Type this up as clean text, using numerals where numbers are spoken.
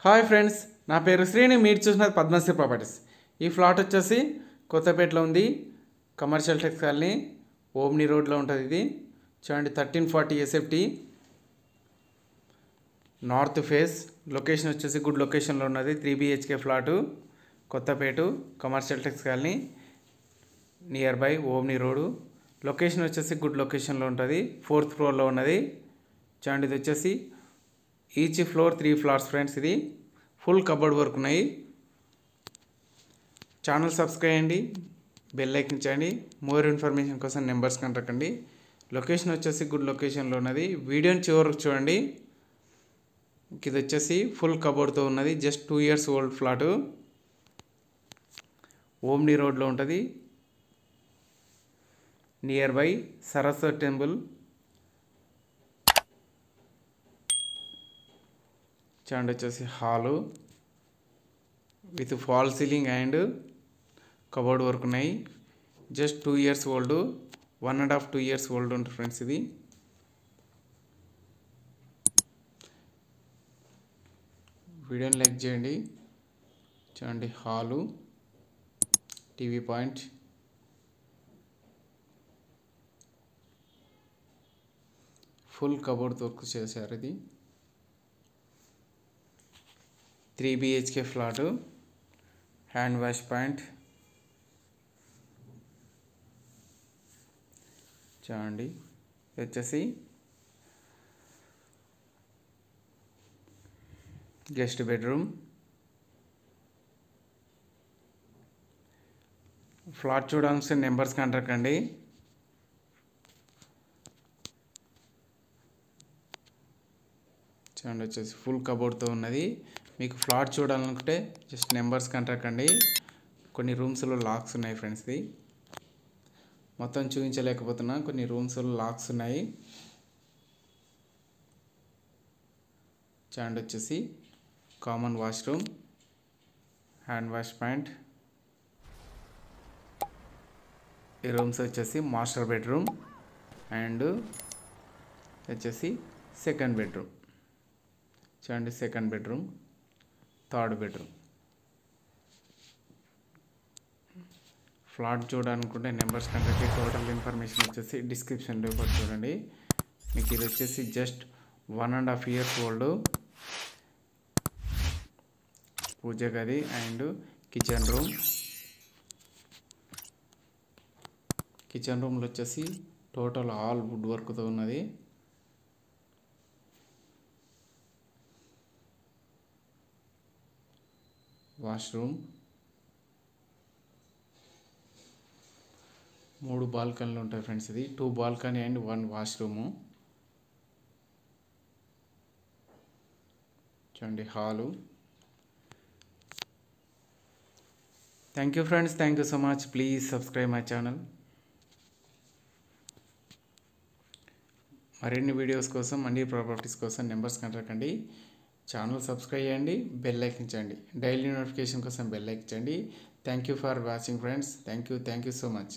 Hi friends, నా పేరు శ్రీని. మీరు చూసినది పద్మశ్రీ ప్రాపర్టీస్. ఈ ఫ్లాట్ వచ్చేసి కొత్తపేటలో ఉంది. కమర్షియల్ టెక్స్ కాలనీ, ఓమ్ని రోడ్లో ఉంటుంది. ఇది చూడండి, 1340 ఎస్ఎఫ్టీ, నార్త్ ఫేస్. లొకేషన్ వచ్చేసి గుడ్ లొకేషన్లో ఉన్నది. 3 BHK flat, Kothapet, commercial tax colony, near by Omni road. Location వచ్చేసి గుడ్ లొకేషన్లో ఉంటుంది. 4th ఫ్లోర్లో ఉన్నది. చూడండి, ఇది వచ్చేసి ఈచ్ ఫ్లోర్ 3 ఫ్లాట్స్ ఫ్రెండ్స్. ఇది ఫుల్ కబోర్డ్ వర్క్ ఉన్నాయి. ఛానల్ సబ్స్క్రైబ్ చేయండి, బెల్ ఐకాన్ చేయండి. మోర్ ఇన్ఫర్మేషన్ కోసం నెంబర్స్ కంటాకండి. లొకేషన్ వచ్చేసి గుడ్ లొకేషన్లో ఉన్నది. వీడియోని చివరికి చూడండి. ఇది వచ్చేసి ఫుల్ కబోర్డ్తో ఉన్నది. Just 2 years old flat, Omni రోడ్లో ఉంటుంది. Near by Saraswati temple. చూడండి, వచ్చేసి hall with fall ceiling and cupboard work ఉన్నాయి. Just 2 years old, 1.5 2 years old ఉంటుంది ఫ్రెండ్స్. ఇది వీడియోని లైక్ చేయండి. చూడండి, hall, TV point, full cupboard work చేశారు. ఇది 3 BHK flat, hand wash point. చూడండి, ఇది వచ్చేసి గెస్ట్ బెడ్రూమ్. ఫ్లాట్ చూడాల్సిన నెంబర్స్ కంటాకండి. చూడండి, వచ్చేసి ఫుల్ కబోర్డ్తో ఉన్నది. మీకు ఫ్లాట్ చూడాలనుకుంటే జస్ట్ నెంబర్స్ కంటాకండి. కొన్ని రూమ్స్లో లాక్స్ ఉన్నాయి ఫ్రెండ్స్. ఇది మొత్తం చూపించలేకపోతున్నా, కొన్ని రూమ్స్లో లాక్స్ ఉన్నాయి. చూడండి, వచ్చేసి common washroom, hand wash point. ఈ రూమ్స్ వచ్చేసి మాస్టర్ బెడ్రూమ్ అండ్ వచ్చేసి సెకండ్ బెడ్రూమ్. చూడండి, second bedroom, third bedroom. Flat చూడాలనుకుంటే నెంబర్స్ కంటే టోటల్ ఇన్ఫర్మేషన్ వచ్చేసి డిస్క్రిప్షన్లో కూడా చూడండి. మీకు ఇది వచ్చేసి జస్ట్ 1.5 years ఓల్డ్ పూజ గది అండ్ కిచెన్ రూమ్. కిచెన్ రూమ్లో వచ్చేసి టోటల్ ఆల్ వుడ్ వర్క్తో ఉన్నది. వాష్రూమ్, 3 బాల్కనీలు ఉంటాయి ఫ్రెండ్స్. ఇది 2 బాల్కనీ అండ్ 1 వాష్రూము. చూడండి, hall. Thank you friends, thank you so much. Please subscribe my channel. మరిన్ని వీడియోస్ కోసం, అన్ని ప్రాపర్టీస్ కోసం నెంబర్స్ కంటాకండి. ఛానల్ సబ్స్క్రైబ్ చేయండి, బెల్ ఐకాన్ చేయండి. డైలీ నోటిఫికేషన్ కోసం బెల్ ఐకాన్ చేయండి. Thank you for watching friends. Thank you so much.